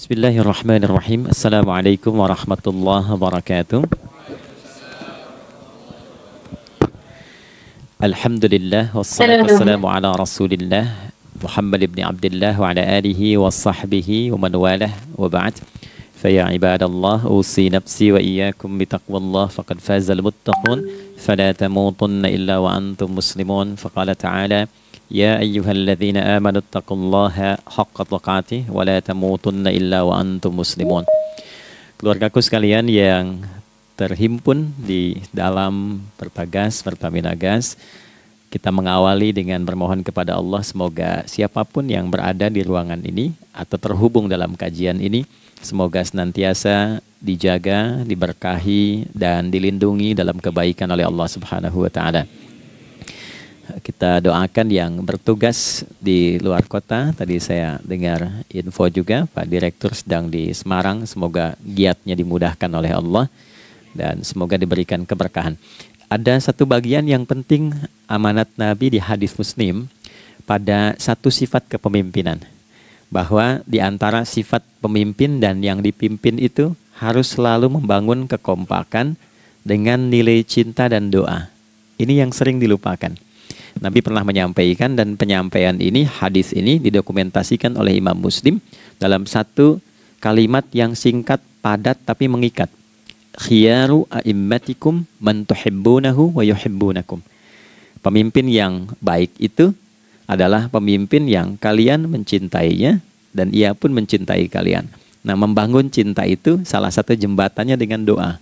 Bismillahirrahmanirrahim. Assalamualaikum warahmatullahi wabarakatuh. Alhamdulillah wassalatu wassalamu ala Rasulillah Muhammad ibn Abdullah wa ala alihi wa sahbihi wa man walah wa ba'd. Faya ibadallah usi nafsi wa iyyakum bitaqwallah faqad fazal muttaqun fala tamutunna illa wa antum muslimun. Faqala ta'ala ya ayyuhalladzina amanu taqullaha haqqa tuqatih wa la tamutunna illa wa antum muslimun. Keluargaku sekalian yang terhimpun di dalam Pertagas, Pertamina Gas, kita mengawali dengan bermohon kepada Allah semoga siapapun yang berada di ruangan ini atau terhubung dalam kajian ini, semoga senantiasa dijaga, diberkahi, dan dilindungi dalam kebaikan oleh Allah Subhanahu wa Ta'ala. Kita doakan yang bertugas di luar kota. Tadi saya dengar info juga Pak Direktur sedang di Semarang. Semoga giatnya dimudahkan oleh Allah dan semoga diberikan keberkahan. Ada satu bagian yang penting amanat Nabi di hadis Muslim pada satu sifat kepemimpinan. Bahwa di antara sifat pemimpin dan yang dipimpin itu harus selalu membangun kekompakan dengan nilai cinta dan doa. Ini yang sering dilupakan. Nabi pernah menyampaikan dan penyampaian ini, hadis ini didokumentasikan oleh Imam Muslim dalam satu kalimat yang singkat, padat tapi mengikat. Khiyaru a'immatikum man tuhibbunahu wa yuhibbunakum. Pemimpin yang baik itu adalah pemimpin yang kalian mencintainya dan ia pun mencintai kalian. Nah, membangun cinta itu salah satu jembatannya dengan doa.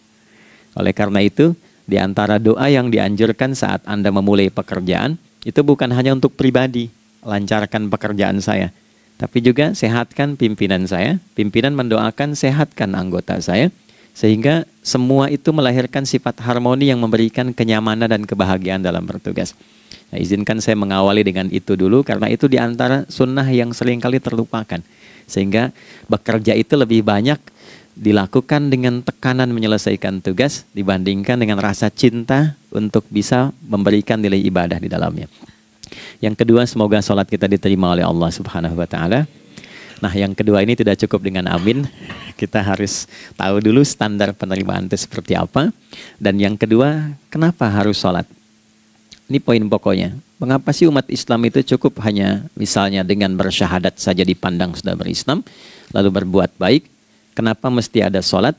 Oleh karena itu, di antara doa yang dianjurkan saat Anda memulai pekerjaan, itu bukan hanya untuk pribadi, lancarkan pekerjaan saya, tapi juga sehatkan pimpinan saya, pimpinan mendoakan sehatkan anggota saya, sehingga semua itu melahirkan sifat harmoni yang memberikan kenyamanan dan kebahagiaan dalam bertugas. Nah, izinkan saya mengawali dengan itu dulu, karena itu di antara sunnah yang seringkali terlupakan. Sehingga bekerja itu lebih banyak dilakukan dengan tekanan menyelesaikan tugas dibandingkan dengan rasa cinta untuk bisa memberikan nilai ibadah di dalamnya. Yang kedua, semoga sholat kita diterima oleh Allah Subhanahu wa Ta'ala. Nah, yang kedua ini tidak cukup dengan amin. Kita harus tahu dulu standar penerimaan itu seperti apa. Dan yang kedua, kenapa harus sholat? Ini poin pokoknya. Mengapa sih umat Islam itu cukup hanya misalnya dengan bersyahadat saja dipandang sudah berislam, lalu berbuat baik? Kenapa mesti ada sholat?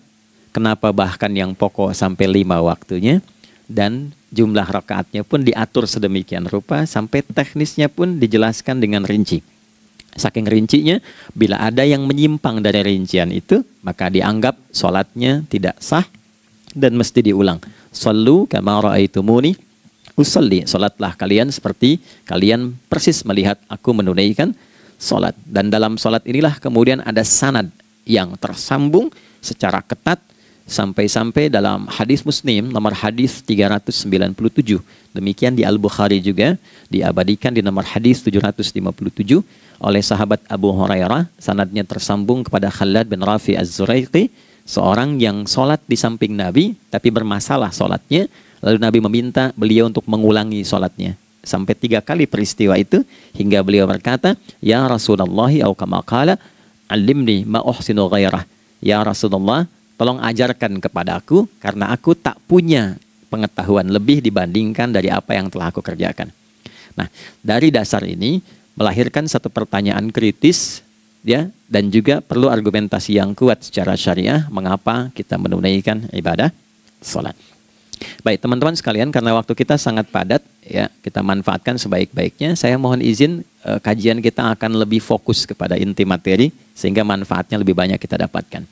Kenapa bahkan yang pokok sampai 5 waktunya? Dan jumlah rakaatnya pun diatur sedemikian rupa sampai teknisnya pun dijelaskan dengan rinci. Saking rincinya, bila ada yang menyimpang dari rincian itu, maka dianggap sholatnya tidak sah dan mesti diulang. Shallu kama ra'aitumuni usalli. Sholatlah kalian seperti kalian persis melihat aku menunaikan sholat. Dan dalam sholat inilah kemudian ada sanad yang tersambung secara ketat sampai-sampai dalam hadis Muslim nomor hadis 397. Demikian di Al-Bukhari juga diabadikan di nomor hadis 757 oleh sahabat Abu Hurairah. Sanadnya tersambung kepada Khalad bin Rafi Az-Zuraiqi, seorang yang sholat di samping Nabi tapi bermasalah sholatnya. Lalu Nabi meminta beliau untuk mengulangi sholatnya. Sampai 3 kali peristiwa itu hingga beliau berkata, ya Rasulullah au kama qala alimni ma uhsinu ghairah. Ya Rasulullah, tolong ajarkan kepadaku karena aku tak punya pengetahuan lebih dibandingkan dari apa yang telah aku kerjakan. Nah, dari dasar ini melahirkan satu pertanyaan kritis ya, dan juga perlu argumentasi yang kuat secara syariah mengapa kita menunaikan ibadah salat. Baik teman-teman sekalian, karena waktu kita sangat padat ya, kita manfaatkan sebaik-baiknya. Saya mohon izin kajian kita akan lebih fokus kepada inti materi sehingga manfaatnya lebih banyak kita dapatkan.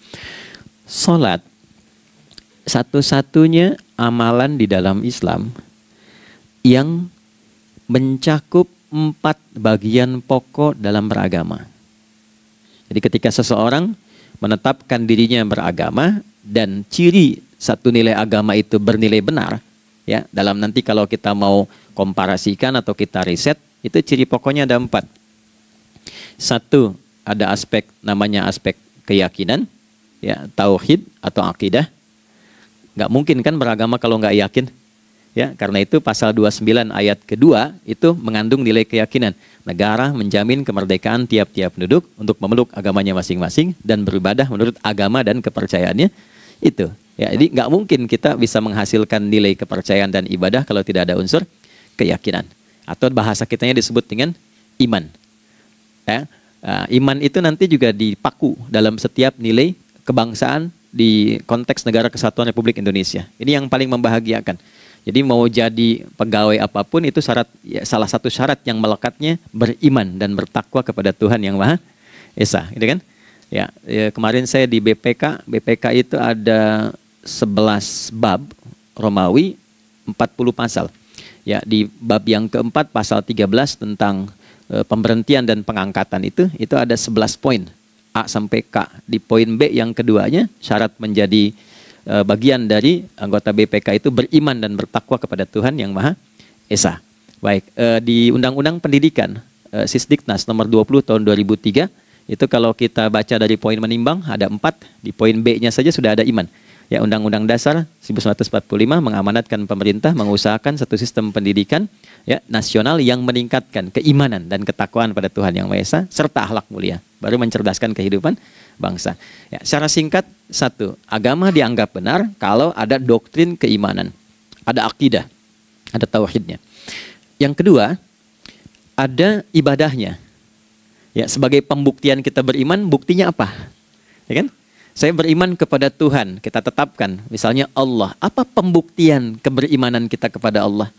Salat satu-satunya amalan di dalam Islam yang mencakup 4 bagian pokok dalam beragama. Jadi ketika seseorang menetapkan dirinya beragama dan ciri satu nilai agama itu bernilai benar, ya, dalam nanti kalau kita mau komparasikan atau kita riset, itu ciri pokoknya ada 4. Satu, ada aspek namanya aspek keyakinan, ya, tauhid atau akidah. Nggak mungkin kan beragama kalau nggak yakin, Ya, karena itu pasal 29 ayat kedua itu mengandung nilai keyakinan. Negara menjamin kemerdekaan tiap-tiap penduduk untuk memeluk agamanya masing-masing dan beribadah menurut agama dan kepercayaannya itu. Ya, jadi nggak mungkin kita bisa menghasilkan nilai kepercayaan dan ibadah kalau tidak ada unsur keyakinan. Atau bahasa kitanya disebut dengan iman. Ya, iman itu nanti juga dipaku dalam setiap nilai kebangsaan di konteks Negara Kesatuan Republik Indonesia. Ini yang paling membahagiakan. Jadi mau jadi pegawai apapun itu syarat, ya, salah satu syarat yang melekatnya beriman dan bertakwa kepada Tuhan Yang Maha Esa, gitu kan? Ya, kemarin saya di BPK itu ada 11 bab Romawi, 40 pasal. Ya, di bab yang keempat pasal 13 tentang pemberhentian dan pengangkatan itu ada 11 poin A sampai K. Di poin B yang keduanya syarat menjadi bagian dari anggota BPK itu beriman dan bertakwa kepada Tuhan Yang Maha Esa. Baik, di Undang-Undang Pendidikan Sisdiknas nomor 20 tahun 2003 itu kalau kita baca dari poin menimbang ada 4, di poin B-nya saja sudah ada iman. Ya, Undang-Undang Dasar 1945 mengamanatkan pemerintah mengusahakan satu sistem pendidikan ya nasional yang meningkatkan keimanan dan ketakwaan pada Tuhan Yang Maha Esa serta akhlak mulia, baru mencerdaskan kehidupan bangsa. Ya, secara singkat, satu, agama dianggap benar kalau ada doktrin keimanan, ada akidah, ada tauhidnya. Yang kedua, ada ibadahnya. Ya, sebagai pembuktian kita beriman, buktinya apa? Ya kan? Saya beriman kepada Tuhan, kita tetapkan, misalnya Allah. Apa pembuktian keberimanan kita kepada Allah?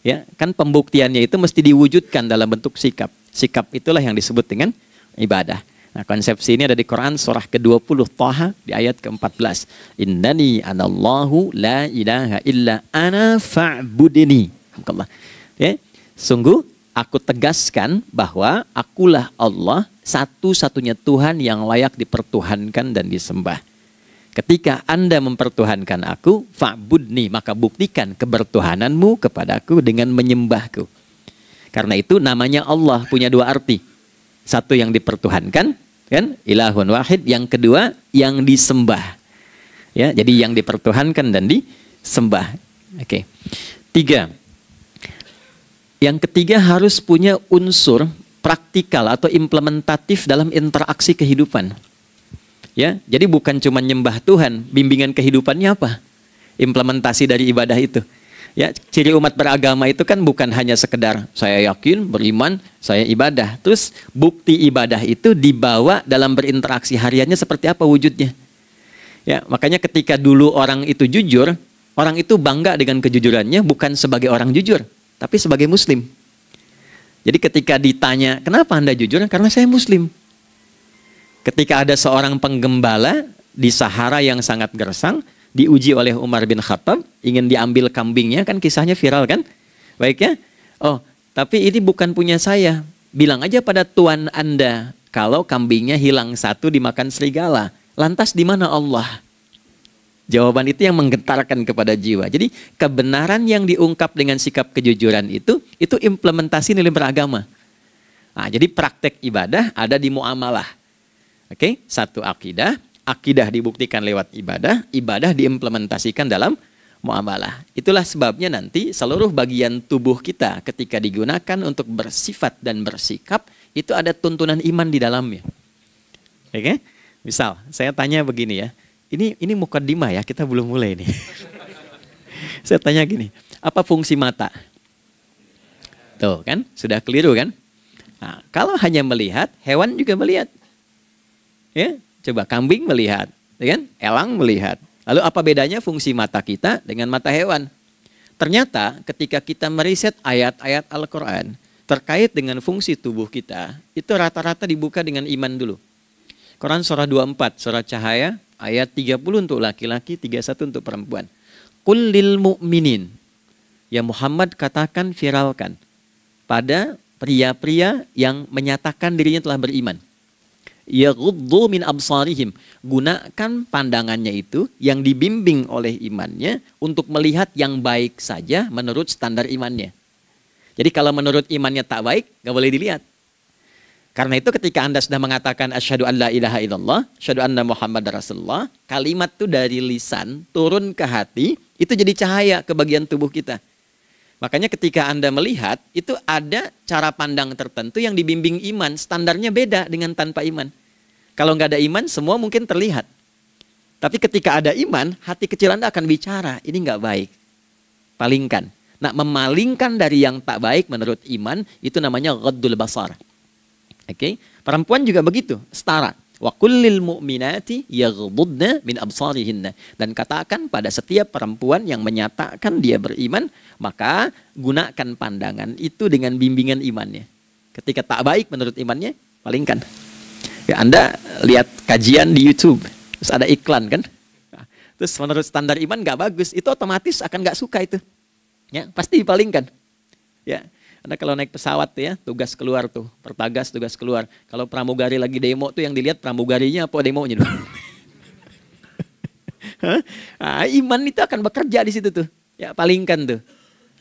Ya, kan pembuktiannya itu mesti diwujudkan dalam bentuk sikap. Sikap itulah yang disebut dengan ibadah. Nah, konsepsi ini ada di Quran surah ke-20 Thaha di ayat ke-14. Innani anallahu la ilaha illa ana fa'budini. Ya, sungguh aku tegaskan bahwa akulah Allah, satu-satunya Tuhan yang layak dipertuhankan dan disembah. Ketika Anda mempertuhankan aku, fa'budni, maka buktikan kebertuhananmu kepadaku dengan menyembahku. Karena itu namanya Allah punya dua arti. Satu yang dipertuhankan, kan? Ilahun wahid. Yang kedua yang disembah. Ya, jadi yang dipertuhankan dan disembah. Oke. 3. Yang ketiga harus punya unsur praktikal atau implementatif dalam interaksi kehidupan. Ya, jadi bukan cuma nyembah Tuhan, bimbingan kehidupannya apa? Implementasi dari ibadah itu. Ya, ciri umat beragama itu kan bukan hanya sekedar saya yakin, beriman, saya ibadah. Terus bukti ibadah itu dibawa dalam berinteraksi hariannya seperti apa wujudnya. Ya, makanya ketika dulu orang itu jujur, orang itu bangga dengan kejujurannya bukan sebagai orang jujur, tapi sebagai muslim. Jadi ketika ditanya, kenapa Anda jujur? Karena saya muslim. Ketika ada seorang penggembala di Sahara yang sangat gersang, diuji oleh Umar bin Khattab, ingin diambil kambingnya, kan kisahnya viral kan? Baik ya? Oh, tapi ini bukan punya saya. Bilang aja pada tuan Anda, kalau kambingnya hilang satu dimakan serigala. Lantas di mana Allah? Jawaban itu yang menggetarkan kepada jiwa. Jadi kebenaran yang diungkap dengan sikap kejujuran itu implementasi nilai beragama. Nah, jadi praktek ibadah ada di muamalah. Oke, satu akidah. Akidah dibuktikan lewat ibadah, ibadah diimplementasikan dalam muamalah. Itulah sebabnya nanti seluruh bagian tubuh kita ketika digunakan untuk bersifat dan bersikap, itu ada tuntunan iman di dalamnya. Oke? Misal, saya tanya begini ya, ini mukaddimah ya, kita belum mulai nih. Saya tanya gini, apa fungsi mata? Tuh kan, sudah keliru kan? Nah, kalau hanya melihat, hewan juga melihat. Ya, coba kambing melihat, ya kan? Elang melihat. Lalu apa bedanya fungsi mata kita dengan mata hewan? Ternyata ketika kita meriset ayat-ayat Al-Quran terkait dengan fungsi tubuh kita, itu rata-rata dibuka dengan iman dulu. Quran surah 24, surah Cahaya, ayat 30 untuk laki-laki, 31 untuk perempuan. Qul lil mu'minin. Ya Muhammad katakan, viralkan pada pria-pria yang menyatakan dirinya telah beriman. Yaghuddu min absarihim, gunakan pandangannya itu yang dibimbing oleh imannya untuk melihat yang baik saja menurut standar imannya. Jadi kalau menurut imannya tak baik, gak boleh dilihat. Karena itu ketika Anda sudah mengatakan asyhadu an la ilaha illallah, asyhadu anna Muhammad Rasulullah, kalimat itu dari lisan turun ke hati, Itu jadi cahaya ke bagian tubuh kita. Makanya ketika Anda melihat, itu ada cara pandang tertentu yang dibimbing iman. Standarnya beda dengan tanpa iman. Kalau nggak ada iman, semua mungkin terlihat. Tapi ketika ada iman, hati kecil Anda akan bicara, ini nggak baik. Palingkan. Nah, memalingkan dari yang tak baik menurut iman, itu namanya ghaddul basar. Oke? Perempuan juga begitu, setara. Wa kullil mu'minati yaghdudna min absarihinna. Dan katakan pada setiap perempuan yang menyatakan dia beriman, maka gunakan pandangan itu dengan bimbingan imannya. Ketika tak baik menurut imannya, palingkan. Ya, Anda lihat kajian di YouTube, terus ada iklan kan? Nah, terus menurut standar iman nggak bagus, itu otomatis akan nggak suka itu. Ya, pasti dipalingkan. Ya. Anda kalau naik pesawat tuh ya, tugas keluar tuh, pertagas tugas keluar. Kalau pramugari lagi demo tuh yang dilihat pramugarinya apa demonya dulu. Nah, iman itu akan bekerja di situ tuh. Ya, palingkan tuh.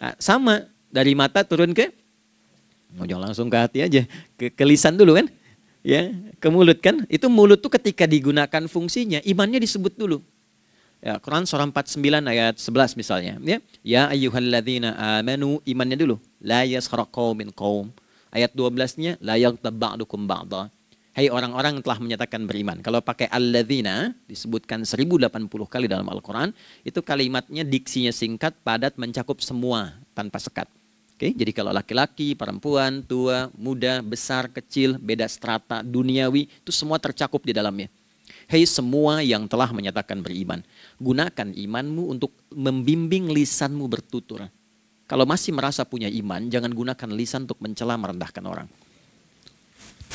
Nah, sama dari mata turun ke, jangan langsung ke hati aja, ke lisan dulu kan. Ya, ke mulut kan. Itu mulut tuh ketika digunakan fungsinya, imannya disebut dulu. Ya, Quran surah 49 ayat 11 misalnya. Ya ayyuhalladzina amanu, imannya dulu. La yaskhar qaumin qaum. Ayat 12-nya la yaghtab ba'dukum ba'dha. Hai orang-orang yang telah menyatakan beriman. Kalau pakai alladzina disebutkan 1080 kali dalam Al-Quran, itu kalimatnya diksinya singkat, padat, mencakup semua tanpa sekat. Oke, jadi kalau laki-laki, perempuan, tua, muda, besar, kecil, beda strata, duniawi, itu semua tercakup di dalamnya. Hei semua yang telah menyatakan beriman, gunakan imanmu untuk membimbing lisanmu bertutur. Kalau masih merasa punya iman, jangan gunakan lisan untuk mencela, merendahkan orang.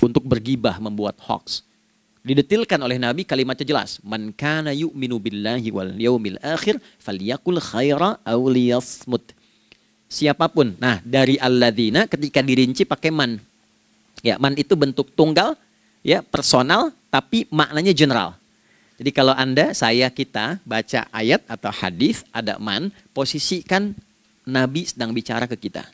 Untuk bergibah, membuat hoax. Didetilkan oleh Nabi, kalimatnya jelas. Man kana yu'minu billahi wal yaumil akhir, falyakul khaira aw liyasmut. Siapapun. Nah, dari alladzina ketika dirinci pakai man. Ya, man itu bentuk tunggal, ya, personal, tapi maknanya general. Jadi kalau Anda, saya, kita baca ayat atau hadis ada man, posisikan Nabi sedang bicara ke kita.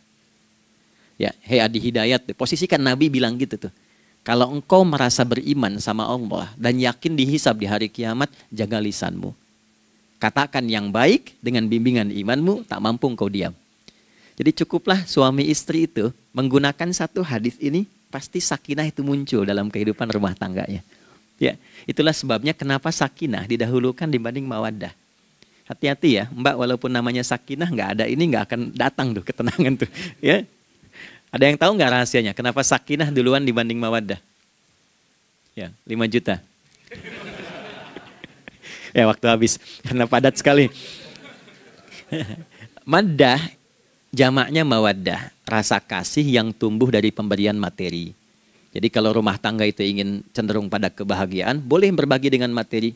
Ya, hei Adi Hidayat, posisikan Nabi bilang gitu tuh. Kalau engkau merasa beriman sama Allah dan yakin dihisab di hari kiamat, jaga lisanmu. Katakan yang baik dengan bimbingan imanmu, tak mampu engkau diam. Jadi cukuplah suami istri itu menggunakan satu hadis ini, pasti sakinah itu muncul dalam kehidupan rumah tangganya. Ya, itulah sebabnya kenapa sakinah didahulukan dibanding mawaddah. Hati-hati ya, Mbak, walaupun namanya sakinah nggak ada ini nggak akan datang tuh ketenangan tuh. Ya, ada yang tahu nggak rahasianya? Kenapa sakinah duluan dibanding mawaddah? Ya, 5 juta. Ya, waktu habis karena padat sekali. Maddah jamaknya mawaddah, rasa kasih yang tumbuh dari pemberian materi. Jadi kalau rumah tangga itu ingin cenderung pada kebahagiaan, boleh berbagi dengan materi.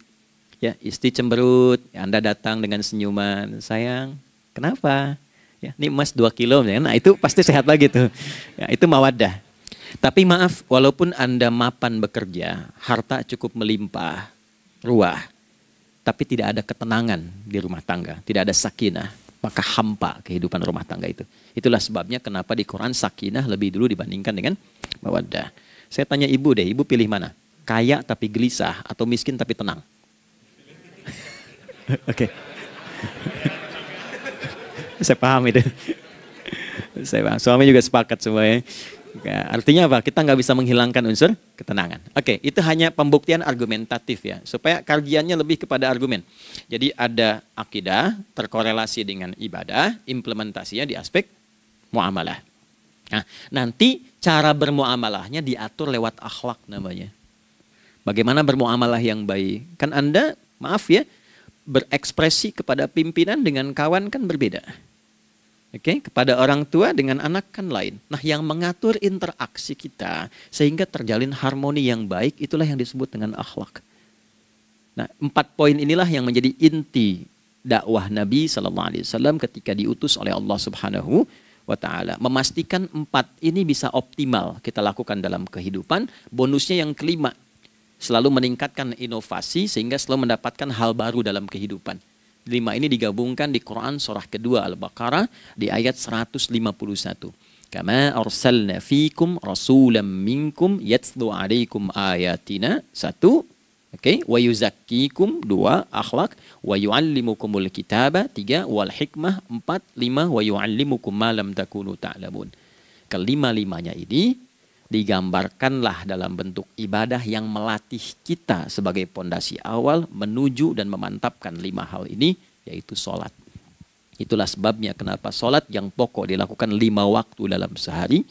Ya, istri cemberut, ya Anda datang dengan senyuman, sayang, kenapa? Ya, ini emas 2 kilo, nah itu pasti sehat lagi tuh. Ya, itu mawaddah. Tapi maaf, walaupun Anda mapan bekerja, harta cukup melimpah, ruah, tapi tidak ada ketenangan di rumah tangga, tidak ada sakinah, maka hampa kehidupan rumah tangga itu. Itulah sebabnya kenapa di Quran sakinah lebih dulu dibandingkan dengan mawaddah. Saya tanya ibu deh, ibu pilih mana? Kaya tapi gelisah atau miskin tapi tenang? Oke. Saya paham itu. Saya paham. Suami juga sepakat semuanya. Ya, artinya apa? Kita nggak bisa menghilangkan unsur ketenangan. Oke, itu hanya pembuktian argumentatif ya, supaya kajiannya lebih kepada argumen. Jadi ada akidah terkorelasi dengan ibadah, implementasinya di aspek muamalah. Nah, nanti cara bermuamalahnya diatur lewat akhlak namanya. Bagaimana bermuamalah yang baik? Kan Anda, maaf ya, berekspresi kepada pimpinan dengan kawan kan berbeda. Oke, kepada orang tua dengan anak kan lain. Nah, yang mengatur interaksi kita sehingga terjalin harmoni yang baik, itulah yang disebut dengan akhlak. Nah, 4 poin inilah yang menjadi inti dakwah Nabi SAW ketika diutus oleh Allah Subhanahu wa Ta'ala. Memastikan 4 ini bisa optimal kita lakukan dalam kehidupan. Bonusnya yang kelima, selalu meningkatkan inovasi sehingga selalu mendapatkan hal baru dalam kehidupan. 5 ini digabungkan di Quran surah kedua Al-Baqarah di ayat 151. Kama arsalna fikum rasulam minkum yatslu alaikum ayatina. 1. Oke, wa yuzakkikum 2, akhlak, wa yu'allimukumul kitaba 3, wal hikmah 4, 5, wa yu'allimukum ma lam takunu ta'lamun. Kelima-limanya ini digambarkanlah dalam bentuk ibadah yang melatih kita sebagai pondasi awal menuju dan memantapkan 5 hal ini, yaitu sholat. Itulah sebabnya kenapa sholat yang pokok dilakukan 5 waktu dalam sehari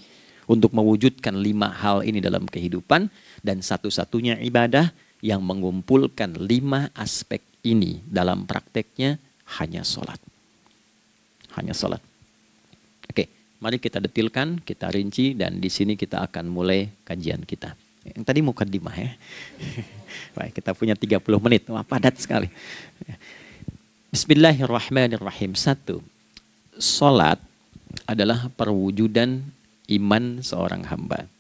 untuk mewujudkan 5 hal ini dalam kehidupan, dan satu-satunya ibadah yang mengumpulkan 5 aspek ini dalam prakteknya hanya sholat. Hanya sholat. Oke, mari kita detilkan, kita rinci, dan di sini kita akan mulai kajian kita. Yang tadi mukadimah ya. Baik, kita punya 30 menit. Wah, padat sekali. Bismillahirrahmanirrahim. 1. Sholat adalah perwujudan iman seorang hamba.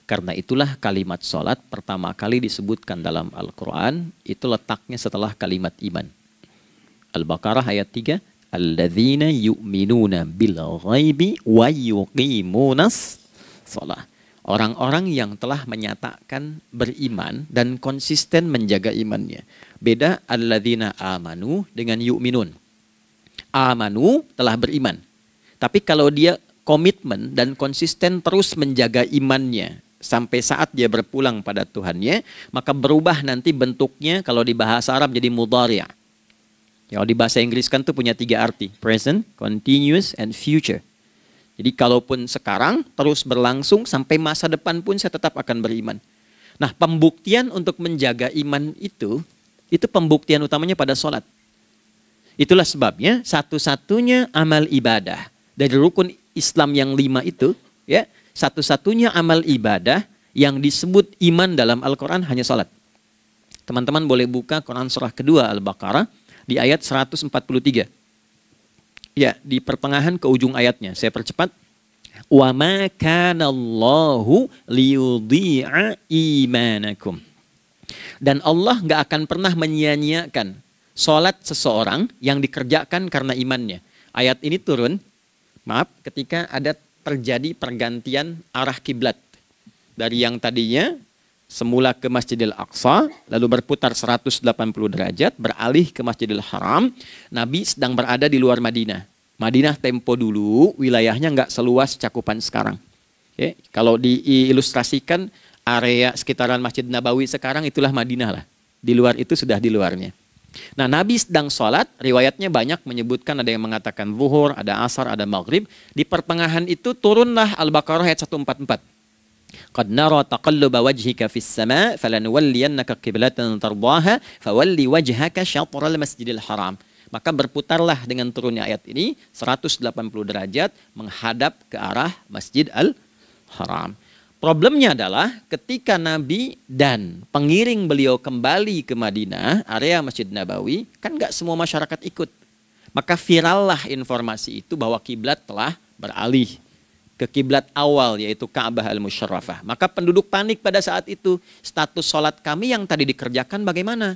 Karena itulah kalimat sholat pertama kali disebutkan dalam Al-Quran, itu letaknya setelah kalimat iman. Al-Baqarah ayat 3, Alladzina yu'minuna bil ghaibi wa yuqimunas sholat. Orang-orang yang telah menyatakan beriman dan konsisten menjaga imannya. Beda alladzina amanu dengan yu'minun. Amanu telah beriman. Tapi kalau dia komitmen dan konsisten terus menjaga imannya sampai saat dia berpulang pada Tuhannya, maka berubah nanti bentuknya kalau di bahasa Arab jadi mudhari'. Kalau di bahasa Inggris kan tuh punya 3 arti, present, continuous, and future. Jadi kalaupun sekarang terus berlangsung sampai masa depan pun saya tetap akan beriman. Nah, pembuktian untuk menjaga iman itu pembuktian utamanya pada sholat. Itulah sebabnya satu-satunya amal ibadah dari rukun Islam yang 5 itu, ya, satu-satunya amal ibadah yang disebut iman dalam Al-Quran hanya sholat. Teman-teman boleh buka Quran surah kedua Al-Baqarah di ayat 143. Ya, di pertengahan ke ujung ayatnya. Saya percepat. Wa ma kana Allahu liyudhi'a imanakum. Dan Allah nggak akan pernah menyia-nyiakan sholat seseorang yang dikerjakan karena imannya. Ayat ini turun, ketika ada terjadi pergantian arah kiblat. Dari yang tadinya semula ke Masjidil Aqsa, lalu berputar 180 derajat, beralih ke Masjidil Haram. Nabi sedang berada di luar Madinah. Madinah tempo dulu, wilayahnya nggak seluas cakupan sekarang. Oke, kalau diilustrasikan, area sekitaran Masjid Nabawi sekarang itulah Madinah lah. Di luar itu sudah di luarnya. Nah, Nabi sedang sholat, riwayatnya banyak menyebutkan, ada yang mengatakan zuhur, ada asar, ada maghrib. Di pertengahan itu turunlah Al-Baqarah ayat 144. Qad nara taqalluba wajhika fis sama' falanuwalliyannaka qiblatan tardaha fawalli wajhaka syatral masjidil haram. Maka berputarlah dengan turunnya ayat ini 180 derajat menghadap ke arah Masjid Al-Haram. Problemnya adalah ketika Nabi dan pengiring beliau kembali ke Madinah, area Masjid Nabawi, kan nggak semua masyarakat ikut. Maka virallah informasi itu bahwa kiblat telah beralih ke kiblat awal, yaitu Ka'bah Al-Musyarrafah. Maka penduduk panik pada saat itu. Status sholat kami yang tadi dikerjakan bagaimana?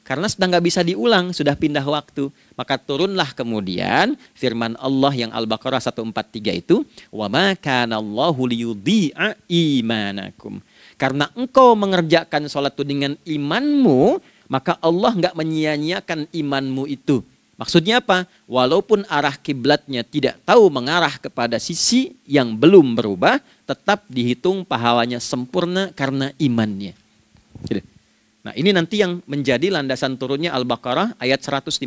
Karena sedang nggak bisa diulang, sudah pindah waktu. Maka turunlah kemudian firman Allah yang Al-Baqarah 143 itu, wa ma kana Allahu liyudhi'a imanakum. Karena engkau mengerjakan sholat itu dengan imanmu, maka Allah nggak menyia-nyiakan imanmu itu. Maksudnya apa? Walaupun arah kiblatnya tidak tahu mengarah kepada sisi yang belum berubah, tetap dihitung pahalanya sempurna karena imannya. Nah, ini nanti yang menjadi landasan turunnya Al-Baqarah ayat 115.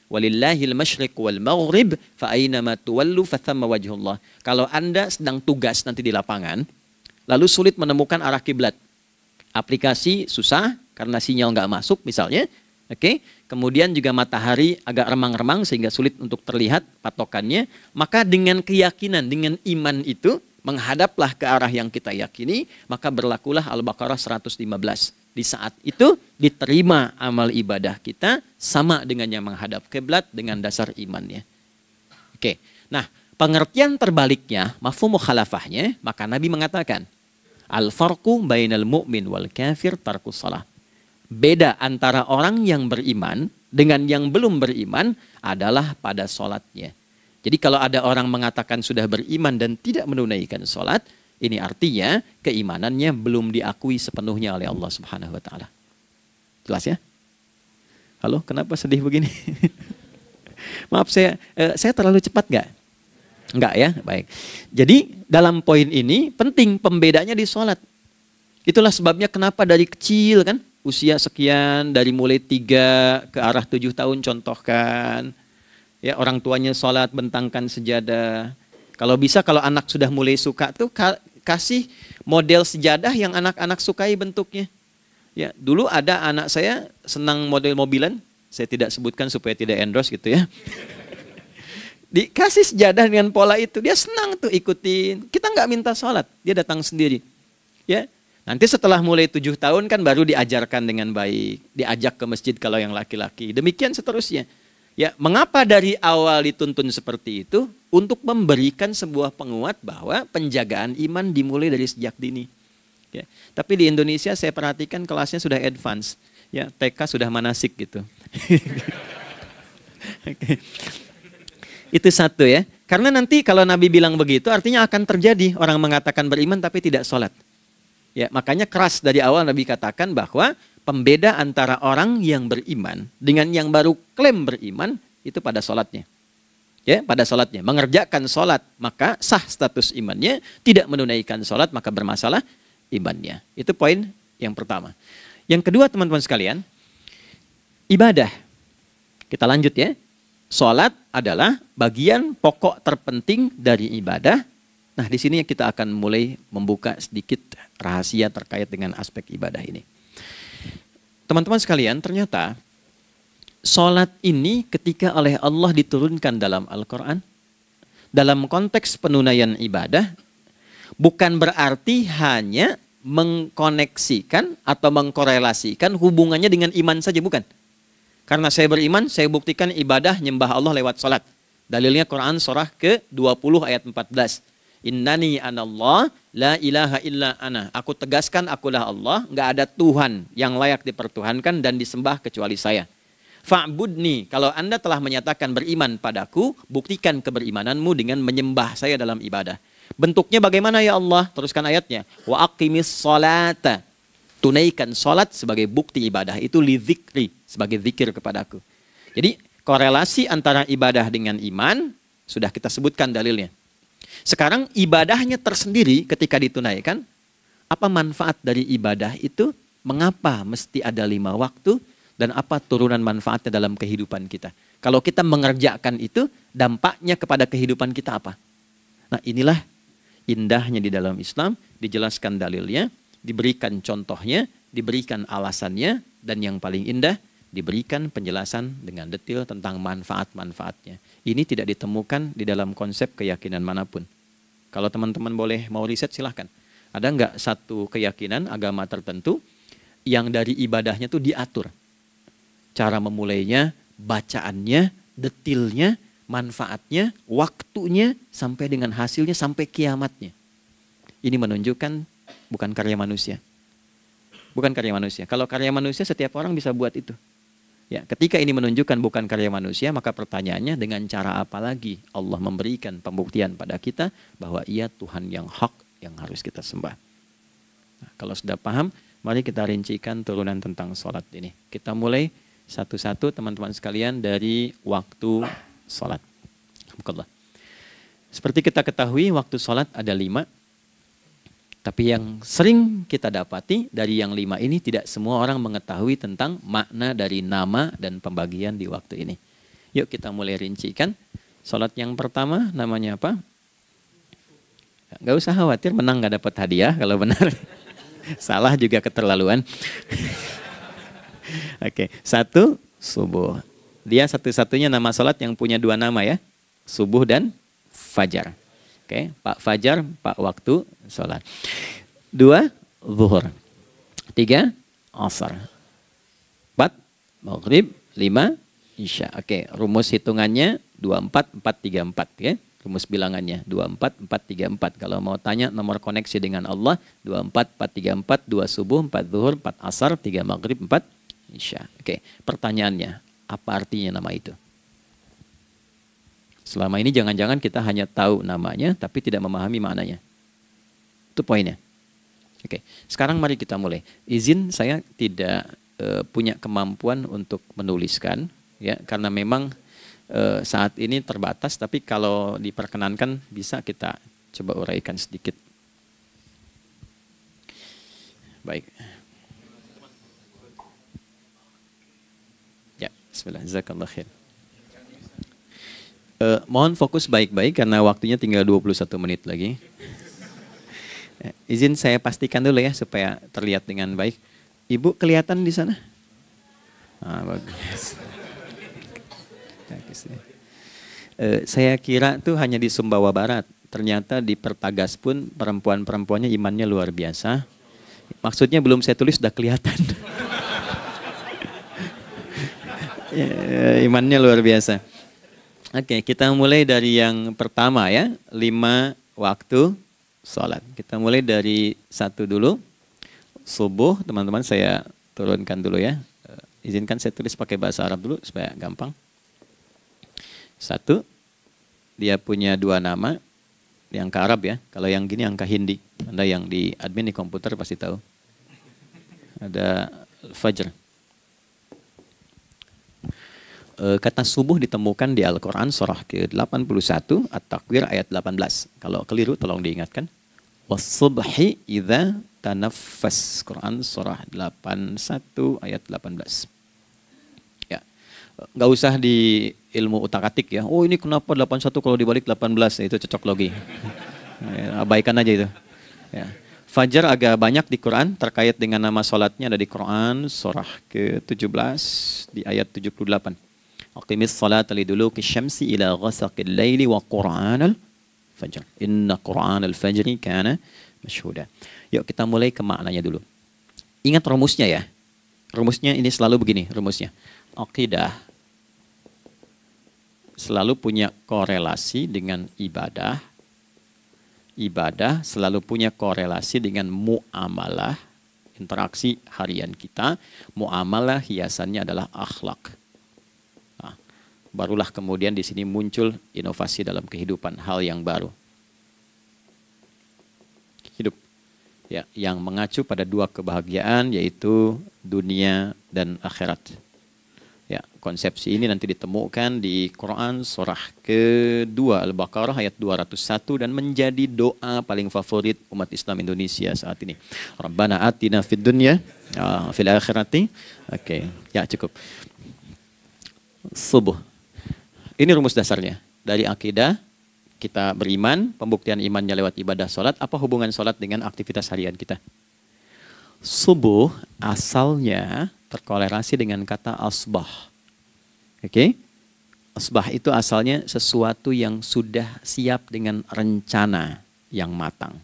Walillahil masyriq wal maghrib fa aina ma tuwallu fa thamma wajhullah. Kalau Anda sedang tugas nanti di lapangan, lalu sulit menemukan arah kiblat. Aplikasi susah karena sinyal nggak masuk misalnya. Oke, kemudian juga matahari agak remang-remang sehingga sulit untuk terlihat patokannya. Maka dengan keyakinan, dengan iman itu, menghadaplah ke arah yang kita yakini, maka berlakulah Al-Baqarah 115. Di saat itu diterima amal ibadah kita sama dengan yang menghadap kiblat dengan dasar imannya. Oke, nah pengertian terbaliknya, mafhum mukhalafahnya, maka Nabi mengatakan, al-farqu bainal mu'min wal kafir tarkus shalah. Beda antara orang yang beriman dengan yang belum beriman adalah pada sholatnya. Jadi kalau ada orang mengatakan sudah beriman dan tidak menunaikan sholat, ini artinya keimanannya belum diakui sepenuhnya oleh Allah Subhanahu wa Ta'ala. Jelas ya? Halo, kenapa sedih begini? Maaf, saya terlalu cepat nggak? Enggak ya, baik. Jadi dalam poin ini penting pembedanya di sholat. Itulah sebabnya kenapa dari kecil kan, usia sekian, dari mulai 3 ke arah 7 tahun contohkan. Ya, orang tuanya sholat bentangkan sejadah. Kalau bisa kalau anak sudah mulai suka tuh kasih model sejadah yang anak-anak sukai bentuknya. Ya, dulu ada anak saya senang model mobilan, saya tidak sebutkan supaya tidak endorse gitu ya. Dikasih sejadah dengan pola itu, dia senang tuh ikutin. Kita nggak minta sholat, dia datang sendiri. Ya, nanti setelah mulai 7 tahun kan baru diajarkan dengan baik, diajak ke masjid kalau yang laki-laki. Demikian seterusnya. Ya, mengapa dari awal dituntun seperti itu? Untuk memberikan sebuah penguat bahwa penjagaan iman dimulai dari sejak dini. Ya, tapi di Indonesia saya perhatikan kelasnya sudah advance. Ya, TK sudah manasik gitu. Okay. Itu satu ya. Karena nanti kalau Nabi bilang begitu artinya akan terjadi orang mengatakan beriman tapi tidak sholat. Ya, makanya keras dari awal Nabi katakan bahwa pembeda antara orang yang beriman dengan yang baru klaim beriman itu pada sholatnya. Ya, pada sholatnya. Mengerjakan sholat maka sah status imannya, tidak menunaikan sholat maka bermasalah imannya. Itu poin yang pertama. Yang kedua teman-teman sekalian, ibadah. Kita lanjut ya. Sholat adalah bagian pokok terpenting dari ibadah. Nah, di sini kita akan mulai membuka sedikit rahasia terkait dengan aspek ibadah ini. Teman-teman sekalian, ternyata sholat ini ketika oleh Allah diturunkan dalam Al-Quran, dalam konteks penunaian ibadah, bukan berarti hanya mengkoneksikan atau mengkorelasikan hubungannya dengan iman saja, bukan. Karena saya beriman, saya buktikan ibadah nyembah Allah lewat salat. Dalilnya Quran surah ke-20 ayat 14. Innani anallah la ilaha illa ana. Aku tegaskan akulah Allah, enggak ada Tuhan yang layak dipertuhankan dan disembah kecuali saya. Fa'budni, kalau Anda telah menyatakan beriman padaku, buktikan keberimananmu dengan menyembah saya dalam ibadah. Bentuknya bagaimana ya Allah? Teruskan ayatnya. Wa aqimis sholata. Tunaikan sholat sebagai bukti ibadah. Itu li dzikri, sebagai zikir kepadaku. Jadi korelasi antara ibadah dengan iman sudah kita sebutkan dalilnya. Sekarang ibadahnya tersendiri ketika ditunaikan. Apa manfaat dari ibadah itu? Mengapa mesti ada 5 waktu? Dan apa turunan manfaatnya dalam kehidupan kita? Kalau kita mengerjakan itu, dampaknya kepada kehidupan kita apa? Nah, inilah indahnya di dalam Islam, dijelaskan dalilnya, diberikan contohnya, diberikan alasannya, dan yang paling indah, diberikan penjelasan dengan detail tentang manfaat-manfaatnya. Ini tidak ditemukan di dalam konsep keyakinan manapun. Kalau teman-teman boleh mau riset silahkan. Ada nggak satu keyakinan agama tertentu yang dari ibadahnya itu diatur? Cara memulainya, bacaannya, detailnya, manfaatnya, waktunya, sampai dengan hasilnya, sampai kiamatnya. Ini menunjukkan bukan karya manusia. Bukan karya manusia. Kalau karya manusia setiap orang bisa buat itu. Ya, ketika ini menunjukkan bukan karya manusia, maka pertanyaannya dengan cara apa lagi Allah memberikan pembuktian pada kita bahwa Ia Tuhan yang hak yang harus kita sembah. Nah, kalau sudah paham, mari kita rincikan turunan tentang sholat ini. Kita mulai satu-satu teman-teman sekalian dari waktu sholat. Alhamdulillah. Seperti kita ketahui waktu sholat ada 5. Tapi yang sering kita dapati dari yang 5 ini tidak semua orang mengetahui tentang makna dari nama dan pembagian di waktu ini. Yuk kita mulai rincikan. Sholat yang pertama namanya apa? Gak usah khawatir, menang gak dapat hadiah kalau benar. Salah juga keterlaluan. Oke, 1 subuh. Dia satu-satunya nama sholat yang punya 2 nama ya. Subuh dan fajar. Oke, Pak Fajar, Pak waktu sholat. 2 zuhur. 3 asar. 4 maghrib. 5 isya. Oke, rumus hitungannya 24, 4, 3, 4 ya. Rumus bilangannya 24, 4, 3, 4. Kalau mau tanya nomor koneksi dengan Allah 24, 4, 3, 4, 2 subuh, 4 zuhur, 4 asar, 3 maghrib, 4 isya. Oke, pertanyaannya, apa artinya nama itu? Selama ini jangan-jangan kita hanya tahu namanya, tapi tidak memahami maknanya. Itu poinnya. Oke, sekarang mari kita mulai. Izin saya tidak punya kemampuan untuk menuliskan, ya, karena memang saat ini terbatas, tapi kalau diperkenankan bisa kita coba uraikan sedikit. Baik. Ya, bismillah, jazakallah khair. Mohon fokus baik-baik karena waktunya tinggal 21 menit lagi. Izin saya pastikan dulu ya supaya terlihat dengan baik. Ibu kelihatan di sana? Bagus. Saya kira tuh hanya di Sumbawa Barat. Ternyata di Pertagas pun perempuan-perempuannya imannya luar biasa. Maksudnya belum saya tulis sudah kelihatan. Imannya luar biasa. Oke, kita mulai dari yang pertama ya. 5 waktu sholat. Kita mulai dari 1 dulu. Subuh, teman-teman saya turunkan dulu ya. Izinkan saya tulis pakai bahasa Arab dulu supaya gampang. 1, dia punya 2 nama. Yang angka Arab ya. Kalau yang gini angka Hindi. Anda yang di admin di komputer pasti tahu. Ada Fajr. Kata subuh ditemukan di Al-Quran surah ke-81 At-Takwir ayat 18. Kalau keliru tolong diingatkan. Was-subhi idza tanaffas. Quran surah 81 ayat 18. Ya. Enggak usah di ilmu utak-atik ya. Oh ini kenapa 81 kalau dibalik 18? Itu cocok logi. Ya, abaikan aja itu. Ya. Fajar agak banyak di Quran terkait dengan nama salatnya ada di Quran surah ke-17 di ayat 78. Aqimis salata liduluki syamsi ila ghasaqil laili wa Qur'anal fajr. Inna Qur'anal fajri kana masyhuda. Yuk kita mulai ke maknanya dulu. Ingat rumusnya ya. Rumusnya ini selalu begini rumusnya. Aqidah selalu punya korelasi dengan ibadah. Ibadah selalu punya korelasi dengan muamalah, interaksi harian kita. Muamalah hiasannya adalah akhlak. Barulah kemudian di sini muncul inovasi dalam kehidupan, hal yang baru. Hidup ya, yang mengacu pada 2 kebahagiaan yaitu dunia dan akhirat. Ya, konsepsi ini nanti ditemukan di Quran surah ke-2 Al-Baqarah ayat 201 dan menjadi doa paling favorit umat Islam Indonesia saat ini. Rabbana atina fid dunya fil akhirati. Oke, ya cukup. Subuh. Ini rumus dasarnya. Dari akidah, kita beriman, pembuktian imannya lewat ibadah sholat. Apa hubungan sholat dengan aktivitas harian kita? Subuh asalnya terkolerasi dengan kata asbah. Oke? Asbah itu asalnya sesuatu yang sudah siap dengan rencana yang matang.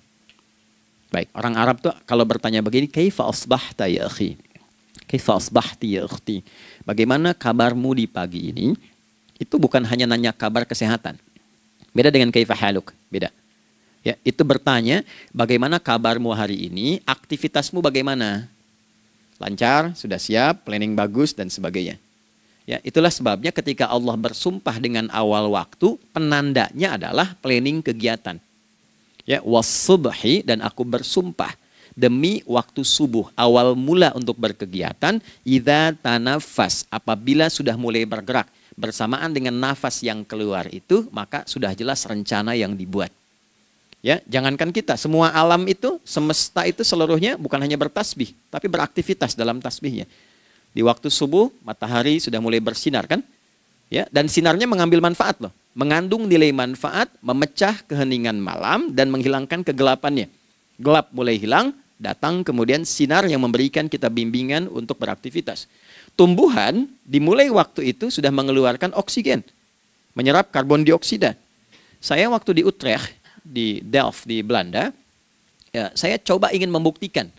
Baik, orang Arab tuh kalau bertanya begini, kaifa asbahta ya akhi? Kaifa asbahti ya ukhti? Bagaimana kabarmu di pagi ini? Itu bukan hanya nanya kabar kesehatan. Beda dengan kaifa haluk, beda. Ya, itu bertanya bagaimana kabarmu hari ini, aktivitasmu bagaimana? Lancar, sudah siap, planning bagus dan sebagainya. Ya, itulah sebabnya ketika Allah bersumpah dengan awal waktu, penandanya adalah planning kegiatan. Ya, was-subhi dan aku bersumpah demi waktu subuh, awal mula untuk berkegiatan, idza tanafas, apabila sudah mulai bergerak. Bersamaan dengan nafas yang keluar itu, maka sudah jelas rencana yang dibuat. Ya, jangankan kita, semua alam itu, semesta itu seluruhnya bukan hanya bertasbih, tapi beraktivitas dalam tasbihnya. Di waktu subuh, matahari sudah mulai bersinar kan? Ya, dan sinarnya mengambil manfaat loh. Mengandung nilai manfaat, memecah keheningan malam dan menghilangkan kegelapannya. Gelap mulai hilang, datang kemudian sinar yang memberikan kita bimbingan untuk beraktivitas. Tumbuhan dimulai waktu itu sudah mengeluarkan oksigen, menyerap karbon dioksida. Saya waktu di Utrecht, di Delft di Belanda, ya, saya coba ingin membuktikan.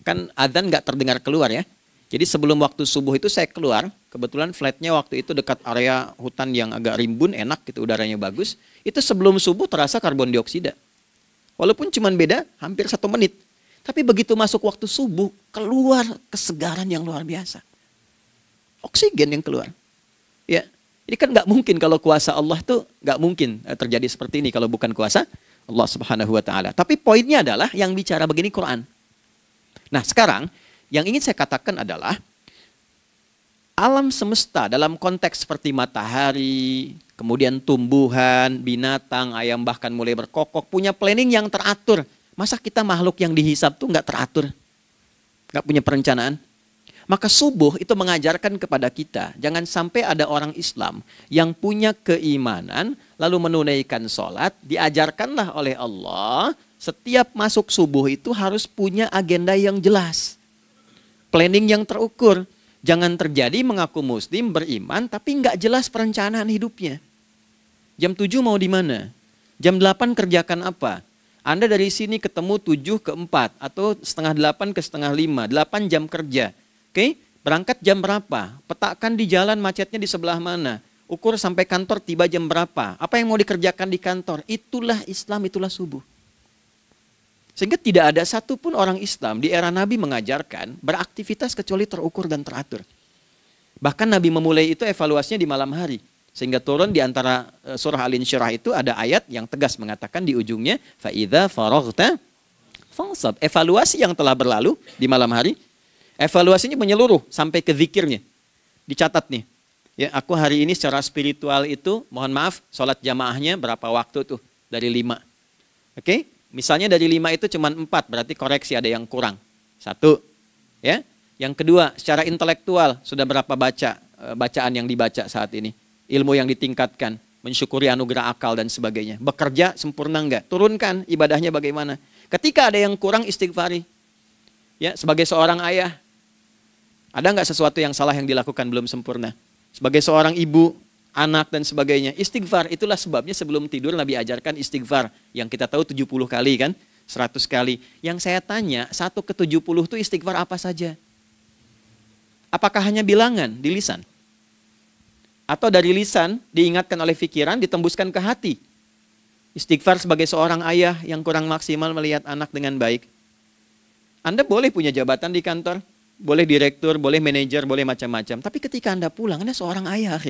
Kan adzan nggak terdengar keluar ya. Jadi sebelum waktu subuh itu saya keluar, kebetulan flatnya waktu itu dekat area hutan yang agak rimbun, enak gitu, udaranya bagus. Itu sebelum subuh terasa karbon dioksida. Walaupun cuma beda hampir 1 menit. Tapi begitu masuk waktu subuh, keluar kesegaran yang luar biasa. Oksigen yang keluar. Ya, ini kan nggak mungkin kalau kuasa Allah tuh nggak mungkin terjadi seperti ini kalau bukan kuasa Allah Subhanahu Wa Taala. Tapi poinnya adalah yang bicara begini Quran. Nah sekarang yang ingin saya katakan adalah Alam semesta dalam konteks seperti matahari, kemudian tumbuhan, binatang, ayam bahkan mulai berkokok, punya planning yang teratur. Masa kita makhluk yang dihisab tuh nggak teratur? Nggak punya perencanaan? Maka subuh itu mengajarkan kepada kita, jangan sampai ada orang Islam yang punya keimanan, lalu menunaikan sholat, diajarkanlah oleh Allah, setiap masuk subuh itu harus punya agenda yang jelas. Planning yang terukur. Jangan terjadi mengaku muslim, beriman, tapi nggak jelas perencanaan hidupnya. Jam 7 mau di mana? Jam 8 kerjakan apa? Anda dari sini ketemu 7 ke 4, atau setengah 8 ke setengah 5, 8 jam kerja. Oke, berangkat jam berapa? Petakan di jalan macetnya di sebelah mana? Ukur sampai kantor tiba jam berapa? Apa yang mau dikerjakan di kantor? Itulah Islam, itulah subuh. Sehingga tidak ada satupun orang Islam di era Nabi mengajarkan beraktivitas kecuali terukur dan teratur. Bahkan Nabi memulai itu evaluasinya di malam hari. Sehingga turun di antara surah Al-Insyirah itu ada ayat yang tegas mengatakan di ujungnya, فَإِذَا فَرَغْتَ فَانْصَبْ. Evaluasi yang telah berlalu di malam hari, evaluasinya menyeluruh sampai ke zikirnya. Dicatat nih. Ya, aku hari ini secara spiritual itu, mohon maaf, sholat jamaahnya berapa waktu tuh? Dari 5. Oke? Misalnya dari 5 itu cuma 4, berarti koreksi ada yang kurang. 1. Ya. Yang kedua, secara intelektual sudah berapa bacaan yang dibaca saat ini? Ilmu yang ditingkatkan, mensyukuri anugerah akal dan sebagainya. Bekerja sempurna enggak? Turunkan ibadahnya bagaimana? Ketika ada yang kurang, istighfari. Ya, sebagai seorang ayah, ada enggak sesuatu yang salah yang dilakukan belum sempurna? Sebagai seorang ibu, anak dan sebagainya, istighfar. Itulah sebabnya sebelum tidur Nabi ajarkan istighfar. Yang kita tahu 70 kali kan, 100 kali. Yang saya tanya, 1 ke 70 itu istighfar apa saja? Apakah hanya bilangan di lisan? Atau dari lisan diingatkan oleh pikiran, ditembuskan ke hati? Istighfar sebagai seorang ayah yang kurang maksimal melihat anak dengan baik. Anda boleh punya jabatan di kantor, boleh direktur, boleh manajer, boleh macam-macam. Tapi ketika Anda pulang, Anda seorang ayah.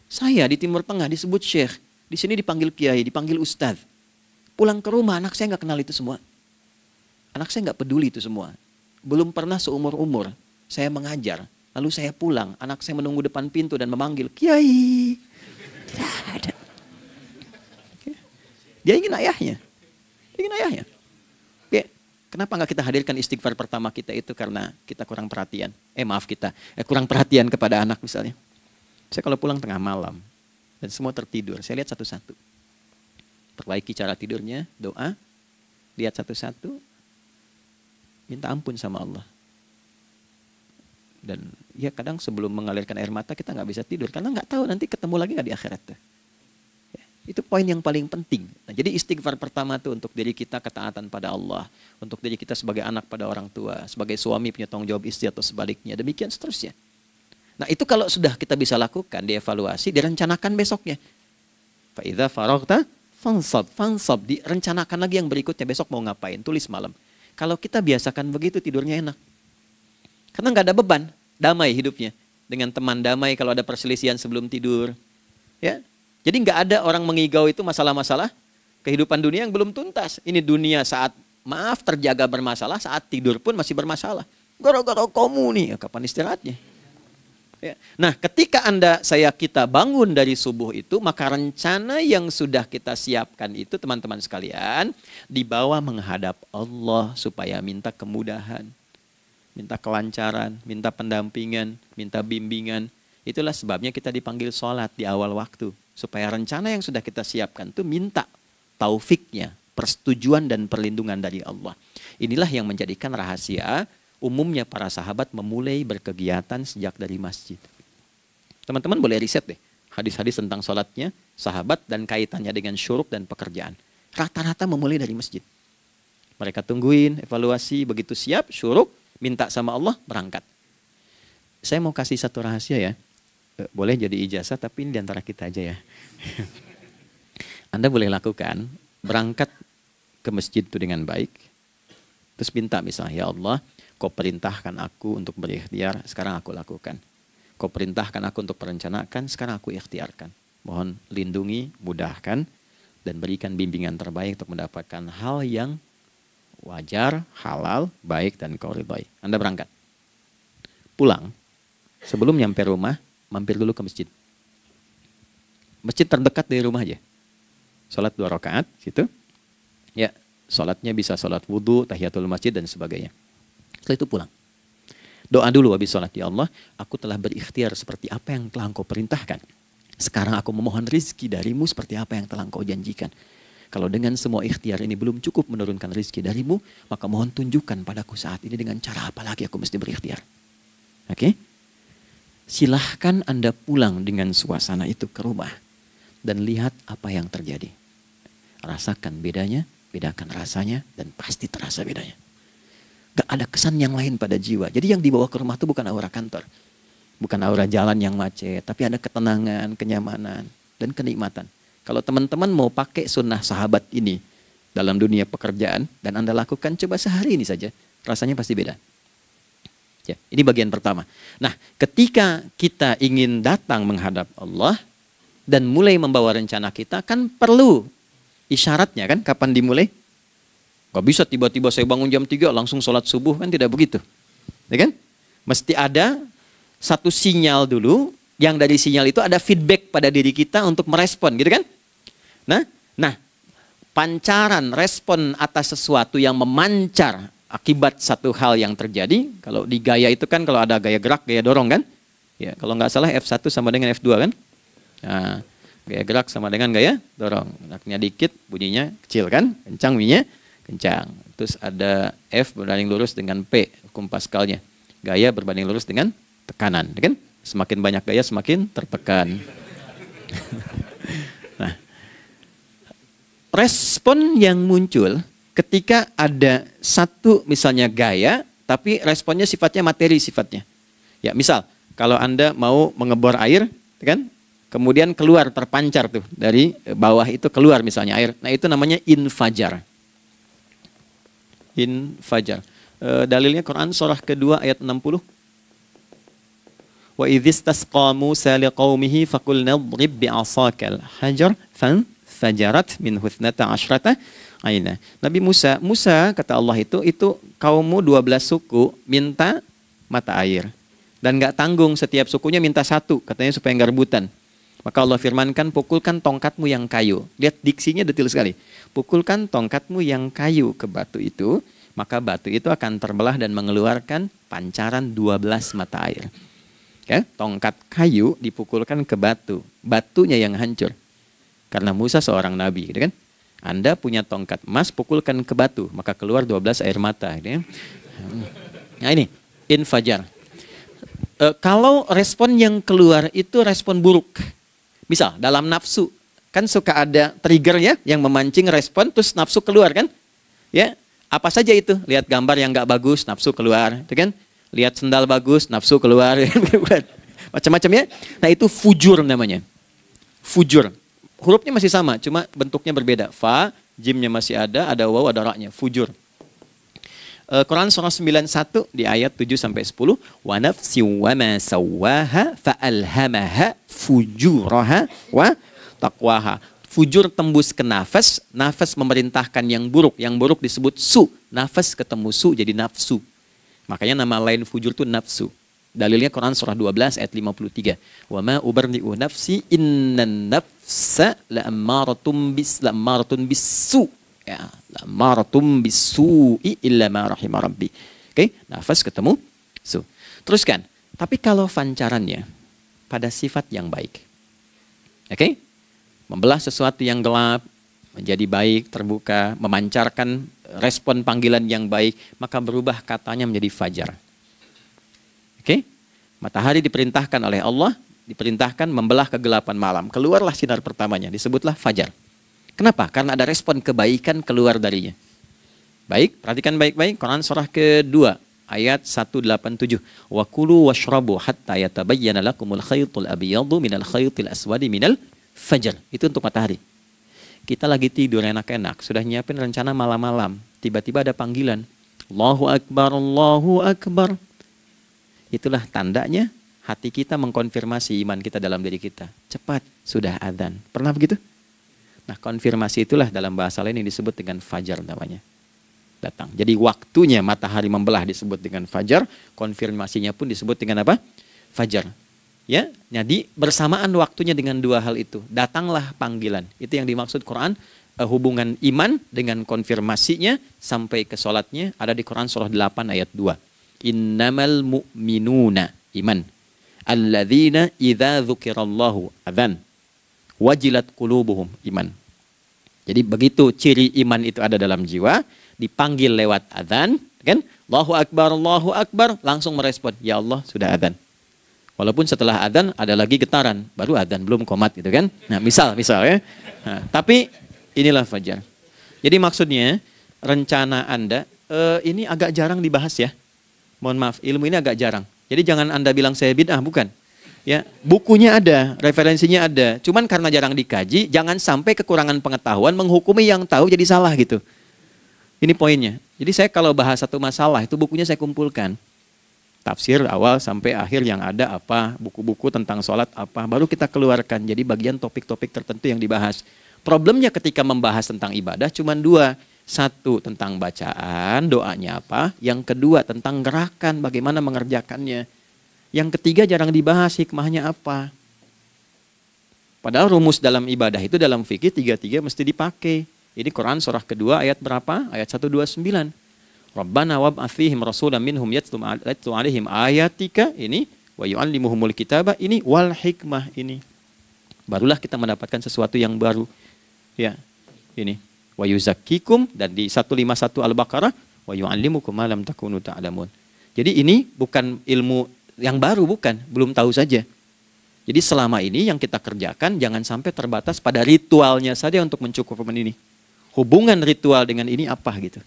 Saya di Timur Tengah disebut syekh, di sini dipanggil kiai, dipanggil ustadz. Pulang ke rumah, anak saya nggak kenal itu semua. Anak saya nggak peduli itu semua. Belum pernah seumur-umur saya mengajar, lalu saya pulang, anak saya menunggu depan pintu dan memanggil, kiai. Tidak ada. Dia ingin ayahnya. Dia ingin ayahnya. Oke. Kenapa nggak kita hadirkan istighfar pertama kita itu karena kita kurang perhatian. Kurang perhatian kepada anak misalnya. Saya kalau pulang tengah malam dan semua tertidur, saya lihat satu-satu. Perbaiki cara tidurnya, doa, lihat satu-satu, minta ampun sama Allah. Dan ya kadang sebelum mengalirkan air mata kita nggak bisa tidur karena nggak tahu nanti ketemu lagi nggak di akhirat. Ya, itu poin yang paling penting. Nah, jadi istighfar pertama tuh untuk diri kita ketaatan pada Allah, untuk diri kita sebagai anak pada orang tua, sebagai suami punya tanggung jawab istri atau sebaliknya, demikian seterusnya. Nah itu kalau sudah kita bisa lakukan, dievaluasi, direncanakan besoknya. Fa'idha faraghta fansab, direncanakan lagi yang berikutnya, besok mau ngapain, tulis malam. Kalau kita biasakan begitu, tidurnya enak. Karena nggak ada beban, damai hidupnya. Dengan teman damai kalau ada perselisihan sebelum tidur. Ya, jadi nggak ada orang mengigau itu masalah-masalah kehidupan dunia yang belum tuntas. Ini dunia saat, maaf, terjaga bermasalah, saat tidur pun masih bermasalah. Gara-gara kamu nih, ya, kapan istirahatnya? Ya. Nah, ketika kita bangun dari subuh itu, maka rencana yang sudah kita siapkan itu, teman-teman sekalian, dibawa menghadap Allah supaya minta kemudahan, minta kelancaran, minta pendampingan, minta bimbingan. Itulah sebabnya kita dipanggil sholat di awal waktu, supaya rencana yang sudah kita siapkan itu minta taufiknya, persetujuan dan perlindungan dari Allah. Inilah yang menjadikan rahasia umumnya para sahabat memulai berkegiatan sejak dari masjid. Teman-teman boleh riset deh hadis-hadis tentang sholatnya sahabat dan kaitannya dengan syuruk dan pekerjaan. Rata-rata memulai dari masjid. Mereka tungguin, evaluasi, begitu siap, syuruk, minta sama Allah, berangkat. Saya mau kasih satu rahasia ya. Boleh jadi ijazah tapi ini diantara kita aja ya. Anda boleh lakukan, berangkat ke masjid itu dengan baik. Terus minta misalnya, ya Allah, Kau perintahkan aku untuk berikhtiar, sekarang aku lakukan. Kau perintahkan aku untuk merencanakan, sekarang aku ikhtiarkan. Mohon lindungi, mudahkan, dan berikan bimbingan terbaik untuk mendapatkan hal yang wajar, halal, baik, dan kau ridhai. Anda berangkat. Pulang, Sebelum nyampe rumah, mampir dulu ke masjid. Masjid terdekat dari rumah aja. Sholat 2 rakaat, gitu. Ya, sholatnya bisa sholat wudhu, tahiyatul masjid, dan sebagainya. Setelah itu pulang. Doa dulu habis sholat. Ya Allah, aku telah berikhtiar seperti apa yang telah Engkau perintahkan. Sekarang aku memohon rizki darimu seperti apa yang telah Engkau janjikan. Kalau dengan semua ikhtiar ini belum cukup menurunkan rizki darimu, maka mohon tunjukkan padaku saat ini dengan cara apa lagi aku mesti berikhtiar. Oke? Silahkan Anda pulang dengan suasana itu ke rumah. Dan lihat apa yang terjadi. Rasakan bedanya, bedakan rasanya, dan pasti terasa bedanya. Gak ada kesan yang lain pada jiwa. Jadi yang dibawa ke rumah itu bukan aura kantor. Bukan aura jalan yang macet. Tapi ada ketenangan, kenyamanan, dan kenikmatan. Kalau teman-teman mau pakai sunnah sahabat ini dalam dunia pekerjaan, dan Anda lakukan coba sehari ini saja, rasanya pasti beda. Ya, ini bagian pertama. Nah, ketika kita ingin datang menghadap Allah, dan mulai membawa rencana kita, kan perlu isyaratnya kan, kapan dimulai? Gak bisa tiba-tiba saya bangun jam 3 langsung sholat subuh, kan tidak begitu. Ya kan? Mesti ada satu sinyal dulu, yang dari sinyal itu ada feedback pada diri kita untuk merespon, gitu kan? Nah, pancaran respon atas sesuatu yang memancar akibat satu hal yang terjadi, kalau di gaya itu kan kalau ada gaya gerak, gaya dorong kan? Ya, kalau nggak salah F1 sama dengan F2 kan? Nah, gaya gerak sama dengan gaya dorong. Geraknya dikit, bunyinya kecil kan? Kencang bunyinya. Kencang. Terus ada F berbanding lurus dengan P, hukum Pascalnya. Gaya berbanding lurus dengan tekanan, kan? Semakin banyak gaya semakin tertekan. Nah, respon yang muncul ketika ada satu misalnya gaya, tapi responnya sifatnya materi sifatnya. Ya, misal kalau Anda mau mengebor air, kan? Kemudian keluar terpancar tuh dari bawah itu keluar misalnya air. Nah, itu namanya infajar. Infajar. Dalilnya Quran surah kedua ayat 60. Wa idzistasqa Musa liqaumihi faqulna idrib bi'asakal hajar fanfajarat min husnata asyrata aina. Nabi Musa kata Allah itu kaummu 12 suku minta mata air. Dan nggak tanggung setiap sukunya minta satu, katanya supaya nggak rebutan. Maka Allah firmankan, pukulkan tongkatmu yang kayu. Lihat diksinya detil sekali. Pukulkan tongkatmu yang kayu ke batu itu, maka batu itu akan terbelah dan mengeluarkan pancaran 12 mata air. Ya, tongkat kayu dipukulkan ke batu, batunya yang hancur. Karena Musa seorang nabi, gitu kan? Anda punya tongkat emas, pukulkan ke batu, maka keluar 12 air mata. Gitu ya. Nah ini, infajar. Kalau respon yang keluar itu respon buruk. Misal dalam nafsu, kan suka ada trigger ya yang memancing respon, terus nafsu keluar kan? Ya, apa saja itu? Lihat gambar yang nggak bagus, nafsu keluar, itu kan? Lihat sendal bagus, nafsu keluar, macam-macam ya. Nah itu fujur namanya, fujur. Hurufnya masih sama, cuma bentuknya berbeda. Fa, jimnya masih ada waw, ada ra-nya, fujur. Quran surah 91 di ayat 7-10. Wa nafsi wa ma sawwaha fa alhamaha fujuraha wa taqwaha. Fujur tembus ke nafas, nafas memerintahkan yang buruk disebut su. Nafas ketemu su jadi nafsu. Makanya nama lain fujur itu nafsu. Dalilnya Quran surah 12 ayat 53. Wa ma ubarri'u nafsi innan nafsa la'ammaratun bisu. Ya, la'ammaratun bisu'i illa ma rahima rabbi. Oke, nafas ketemu su. Teruskan. Tapi kalau pancarannya pada sifat yang baik. Oke? Membelah sesuatu yang gelap menjadi baik, terbuka, memancarkan respon panggilan yang baik, maka berubah katanya menjadi fajar. Oke? Matahari diperintahkan oleh Allah, diperintahkan membelah kegelapan malam. Keluarlah sinar pertamanya, disebutlah fajar. Kenapa? Karena ada respon kebaikan keluar darinya. Baik, perhatikan baik-baik Quran surah kedua ayat 187. Wa kulu washrabu hatta yatabayyana lakumul khaytul abyadu minal khaytil aswadi minal fajar. Itu untuk matahari. Kita lagi tidur enak-enak, sudah nyiapin rencana malam-malam. Tiba-tiba ada panggilan. Allahu Akbar, Allahu Akbar. Itulah tandanya hati kita mengkonfirmasi iman kita dalam diri kita. Cepat, sudah adzan. Pernah begitu? Nah, konfirmasi itulah dalam bahasa lain yang disebut dengan fajar namanya. Datang. Jadi waktunya matahari membelah disebut dengan fajar, konfirmasinya pun disebut dengan apa? fajar. Ya, jadi bersamaan waktunya dengan dua hal itu, datanglah panggilan. Itu yang dimaksud Quran, hubungan iman dengan konfirmasinya sampai ke sholatnya ada di Quran surah 8 ayat 2. Innamal mu'minuna, iman. Alladzina idza dzukirallahu adzan. Wajilat qulubuhum, iman. Jadi begitu ciri iman itu ada dalam jiwa, dipanggil lewat adzan, kan? Allahu Akbar, langsung merespon, ya Allah sudah adzan. Walaupun setelah adzan ada lagi getaran, baru adzan belum qomat gitu kan. Nah, misal ya. Nah, tapi inilah fajar. Jadi maksudnya rencana Anda ini agak jarang dibahas ya. Mohon maaf, ilmu ini agak jarang. Jadi jangan Anda bilang saya bid'ah, bukan. Ya, bukunya ada, referensinya ada. Cuman karena jarang dikaji, jangan sampai kekurangan pengetahuan menghukumi yang tahu jadi salah gitu. Ini poinnya. Jadi saya kalau bahas satu masalah itu bukunya saya kumpulkan. Tafsir awal sampai akhir yang ada apa, buku-buku tentang sholat apa, baru kita keluarkan. Jadi bagian topik-topik tertentu yang dibahas. Problemnya ketika membahas tentang ibadah cuma dua. Satu tentang bacaan, doanya apa. Yang kedua tentang gerakan, bagaimana mengerjakannya. Yang ketiga jarang dibahas, hikmahnya apa. Padahal rumus dalam ibadah itu dalam fikih tiga-tiga mesti dipakai. Ini Quran surah kedua ayat berapa? Ayat 129. Rabbana wab'ats fihim rasulan minhum yatlu 'alaihim ayatika, ini wa yu'allimuhumul kitaba, ini wal hikmah, ini. Barulah kita mendapatkan sesuatu yang baru. Ya. Ini wa yuzakkikum, dan di 151 Al-Baqarah wa yu'allimukum ma lam takunu ta'lamun. Jadi ini bukan ilmu yang baru, bukan, belum tahu saja. Jadi selama ini yang kita kerjakan jangan sampai terbatas pada ritualnya saja untuk mencukupkan ini. Hubungan ritual dengan ini apa gitu.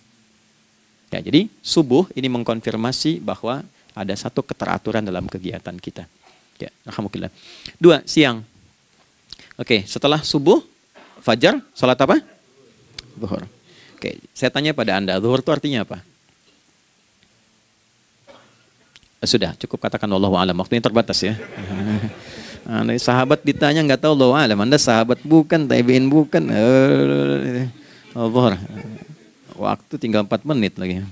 Ya, jadi subuh ini mengkonfirmasi bahwa ada satu keteraturan dalam kegiatan kita. Ya, alhamdulillah. 2, siang. Oke, setelah subuh, fajar, sholat apa? Zuhur. Oke, saya tanya pada Anda, zuhur itu artinya apa? Sudah, cukup katakan wallahu a'lam. Waktunya terbatas ya. Sahabat ditanya nggak tahu wallahu a'lam. Anda sahabat bukan, tabi'in bukan. Zuhur. Waktu tinggal 4 menit lagi.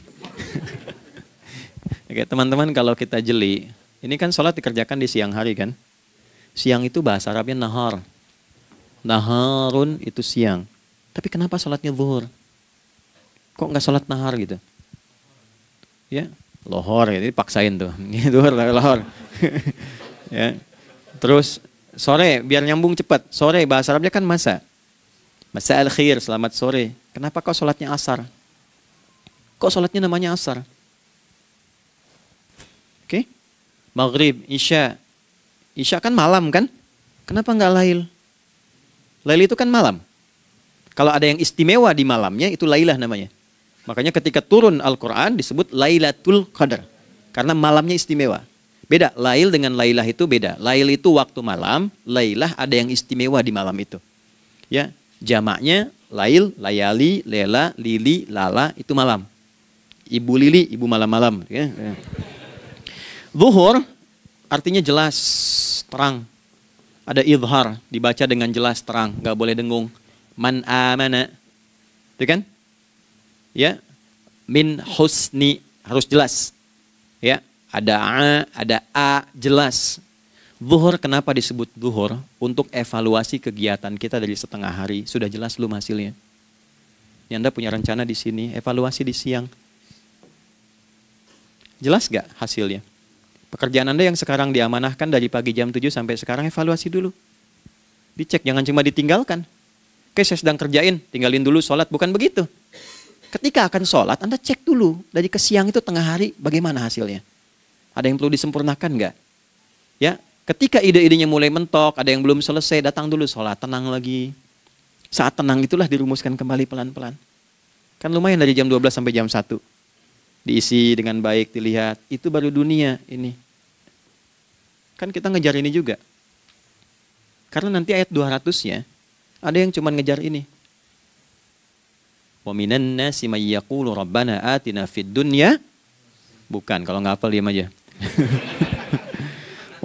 Oke, teman-teman, kalau kita jeli, ini kan sholat dikerjakan di siang hari kan? Siang itu bahasa Arabnya nahar. Naharun itu siang. Tapi kenapa sholatnya zuhur? Kok nggak sholat nahar gitu? Ya, lohor, jadi paksain tuh. Zuhur, lohor. Ya. Terus sore, biar nyambung cepat. Sore bahasa Arabnya kan masa. Masa al-khir, selamat sore. Kenapa kok sholatnya asar? Kok sholatnya namanya asar? Oke? Maghrib, isya. Isya kan malam kan? Kenapa nggak lail? Lail itu kan malam. Kalau ada yang istimewa di malamnya, itu lailah namanya. Makanya ketika turun Al-Quran disebut Lailatul Qadar. Karena malamnya istimewa. Beda, lail dengan lailah itu beda. Lail itu waktu malam, lailah ada yang istimewa di malam itu. Ya, jamaknya lail, layali, lela, lili, lala, itu malam. Ibu lili, ibu malam-malam. Ya. Zuhur artinya jelas, terang. Ada idhar, dibaca dengan jelas, terang, nggak boleh dengung. Man amana, itu kan? Ya, min husni, harus jelas. Ya, ada a, jelas. Zuhur kenapa disebut zuhur? Untuk evaluasi kegiatan kita dari setengah hari. Sudah jelas belum hasilnya? Ya, Anda punya rencana di sini, evaluasi di siang. Jelas gak hasilnya? Pekerjaan Anda yang sekarang diamanahkan dari pagi jam 7 sampai sekarang, evaluasi dulu. Dicek, jangan cuma ditinggalkan. Oke, saya sedang kerjain, tinggalin dulu sholat. Bukan begitu. Ketika akan sholat, Anda cek dulu. Dari ke siang itu tengah hari, bagaimana hasilnya? Ada yang perlu disempurnakan nggak? Ya, ketika ide-idenya mulai mentok, ada yang belum selesai, datang dulu sholat, tenang lagi. Saat tenang itulah dirumuskan kembali pelan-pelan. Kan lumayan dari jam 12 sampai jam 1. Diisi dengan baik, dilihat. Itu baru dunia ini. Kan kita ngejar ini juga. Karena nanti ayat 200-nya, ada yang cuma ngejar ini. Wa minan nasi may yaqulu rabbana atina fid dunya. Bukan, kalau nggak hafal diam aja.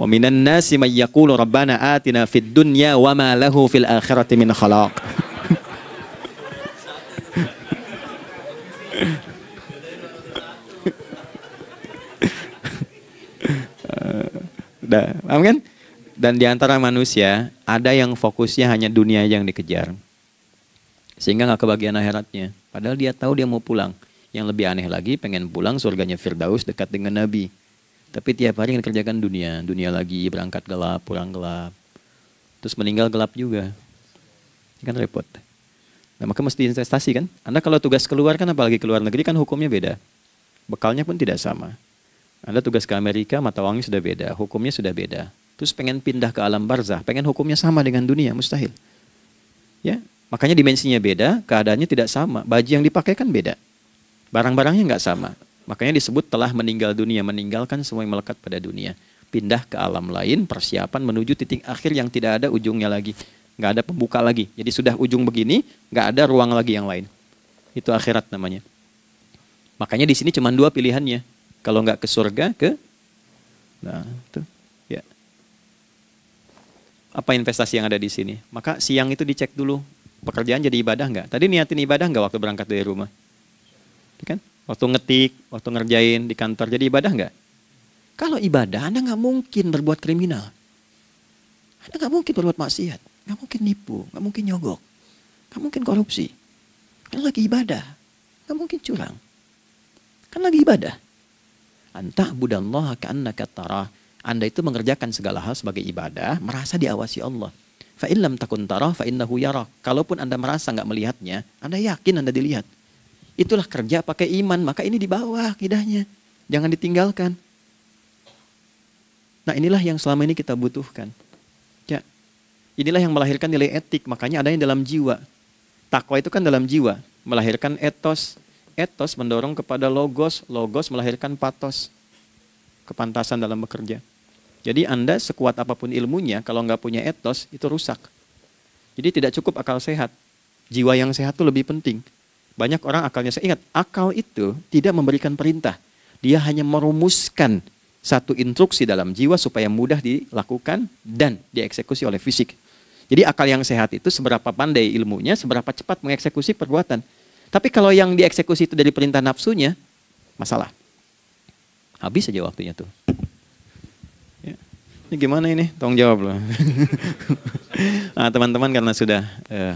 Wa minan nasi may yaqulu rabbana atina fid dunya wa ma lahu fil akhirati min khalaq. Paham kan? Dan di antara manusia ada yang fokusnya hanya dunia yang dikejar. Sehingga nggak kebagian akhiratnya. Padahal dia tahu dia mau pulang. Yang lebih aneh lagi pengen pulang surganya Firdaus dekat dengan Nabi. Tapi tiap hari yang dikerjakan dunia. Dunia lagi, berangkat gelap, pulang gelap. Terus meninggal gelap juga. Kan repot. Nah, maka mesti investasi kan. Anda kalau tugas keluar kan, apalagi keluar negeri kan hukumnya beda. Bekalnya pun tidak sama. Anda tugas ke Amerika, mata uangnya sudah beda. Hukumnya sudah beda. Terus pengen pindah ke alam barzah, pengen hukumnya sama dengan dunia, mustahil. Ya, makanya dimensinya beda, keadaannya tidak sama. Baju yang dipakai kan beda. Barang-barangnya nggak sama. Makanya disebut telah meninggal dunia, meninggalkan semua yang melekat pada dunia. Pindah ke alam lain, persiapan menuju titik akhir yang tidak ada ujungnya lagi. Nggak ada pembuka lagi. Jadi sudah ujung begini, nggak ada ruang lagi yang lain. Itu akhirat namanya. Makanya di sini cuma dua pilihannya. Kalau nggak ke surga, nah itu. Apa investasi yang ada di sini? Maka siang itu dicek dulu, pekerjaan jadi ibadah nggak? Tadi niatin ibadah nggak waktu berangkat dari rumah? Kan? Waktu ngetik, waktu ngerjain di kantor, jadi ibadah nggak? Kalau ibadah, Anda nggak mungkin berbuat kriminal. Anda nggak mungkin berbuat maksiat, nggak mungkin nipu, nggak mungkin nyogok, nggak mungkin korupsi. Kan lagi ibadah, nggak mungkin curang. Kan lagi ibadah. Anta budallaha ka'annaka tarah. Anda itu mengerjakan segala hal sebagai ibadah, merasa diawasi Allah. Fa in lam takun tarah fa innahu yarak. Kalaupun Anda merasa nggak melihatnya, Anda yakin Anda dilihat. Itulah kerja pakai iman, maka ini di bawah akidahnya. Jangan ditinggalkan. Nah, inilah yang selama ini kita butuhkan. Ya. Inilah yang melahirkan nilai etik, makanya ada yang dalam jiwa. Takwa itu kan dalam jiwa, melahirkan etos. Etos mendorong kepada logos, logos melahirkan patos. Kepantasan dalam bekerja. Jadi Anda sekuat apapun ilmunya, kalau nggak punya etos, itu rusak. Jadi tidak cukup akal sehat. Jiwa yang sehat itu lebih penting. Banyak orang akalnya sehat. Ingat, akal itu tidak memberikan perintah. Dia hanya merumuskan satu instruksi dalam jiwa supaya mudah dilakukan dan dieksekusi oleh fisik. Jadi akal yang sehat itu seberapa pandai ilmunya, seberapa cepat mengeksekusi perbuatan. Tapi kalau yang dieksekusi itu dari perintah nafsunya, masalah. Habis saja waktunya tuh. Ini gimana ini? Tolong jawab loh. Nah, teman-teman karena sudah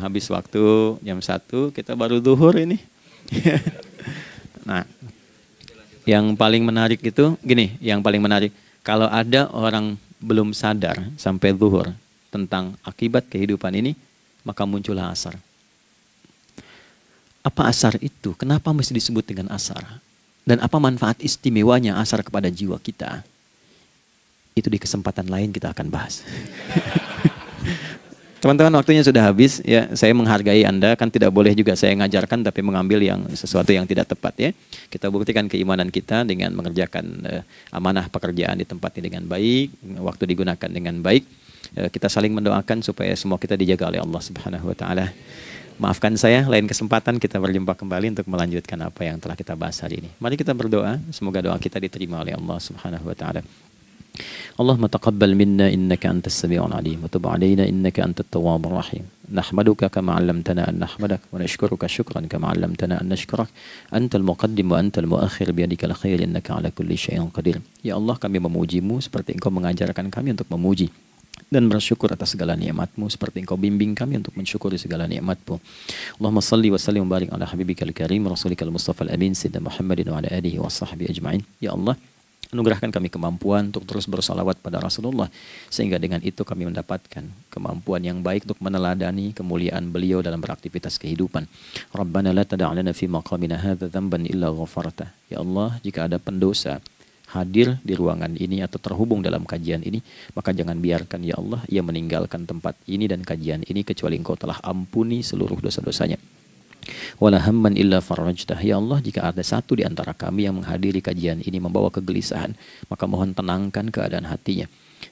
habis waktu jam 1, kita baru zuhur ini. Nah, yang paling menarik itu gini, yang paling menarik. Kalau ada orang belum sadar sampai zuhur tentang akibat kehidupan ini, maka muncullah asar. Apa asar itu? Kenapa mesti disebut dengan asar? Dan apa manfaat istimewanya asar kepada jiwa kita? Itu di kesempatan lain kita akan bahas. Teman-teman, waktunya sudah habis. Ya, saya menghargai Anda, kan tidak boleh juga saya ngajarkan tapi mengambil yang sesuatu yang tidak tepat ya. Kita buktikan keimanan kita dengan mengerjakan amanah pekerjaan di tempat ini dengan baik, waktu digunakan dengan baik. Kita saling mendoakan supaya semua kita dijaga oleh Allah Subhanahu wa taala. Maafkan saya, lain kesempatan kita berjumpa kembali untuk melanjutkan apa yang telah kita bahas hari ini. Mari kita berdoa, semoga doa kita diterima oleh Allah Subhanahu wa taala. Allahumma taqabbal minna innaka antas sami'ul alim wa tub 'alaina innaka antat tawwabur rahim. Nahmaduka kama 'allamtana an nahmadak wa nashkuruka syukran kama 'allamtana an nashkurak. Antal muqaddim wa antal muakhir bi yadikal khair innaka 'ala kulli syai'in qadir. Ya Allah, kami memuji-Mu seperti Engkau mengajarkan kami untuk memuji dan bersyukur atas segala nikmat-Mu seperti Engkau bimbing kami untuk mensyukuri segala nikmat-Mu. Allahumma salli wa sallim wa barik ala habibikal karim rasulikal mustafa al-amin sayyidina Muhammadin wa ala alihi wa sahbihi ajma'in. Ya Allah, anugerahkan kami kemampuan untuk terus bersalawat pada Rasulullah, sehingga dengan itu kami mendapatkan kemampuan yang baik untuk meneladani kemuliaan beliau dalam beraktivitas kehidupan. Rabbana la tada' lana fi maqamina hadza dhanban illa ghafarta. Ya Allah, jika ada pendosa hadir di ruangan ini atau terhubung dalam kajian ini, maka jangan biarkan ya Allah ia meninggalkan tempat ini dan kajian ini kecuali Engkau telah ampuni seluruh dosa-dosanya. Wala hamman illa farajtah. Ya Allah, jika ada satu di antara kami yang menghadiri kajian ini membawa kegelisahan, maka mohon tenangkan keadaan hatinya.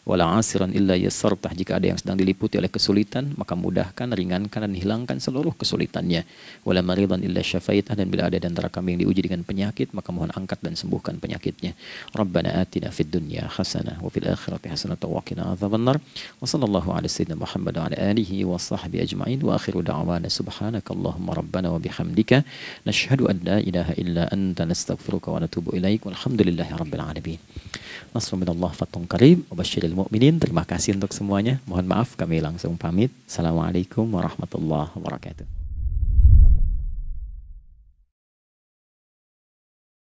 Wala asiran illa yassartah. Jika ada yang sedang diliputi oleh kesulitan, maka mudahkan, ringankan dan hilangkan seluruh kesulitannya. Wala maridan illa syafaitah. Dan bila ada di antara kami yang diuji dengan penyakit, maka mohon angkat dan sembuhkan penyakitnya. Rabbana atina fid dunya hasanah wa fil akhirati hasanah wa qina adzabannar. Wa sallallahu ala sayyidina Muhammad wa ala alihi wa sahbihi ajma'in. Wa akhiru da'wana subhanakallahumma rabbana wa bihamdika nashhadu an la ilaha illa anta nastaghfiruka wa natubu ilaik. Walhamdulillahi rabbil alamin. Nasrun minallah, fathun qarib, wa basyiril mu'minin. Terima kasih untuk semuanya. Mohon maaf kami langsung pamit. Assalamualaikum warahmatullahi wabarakatuh.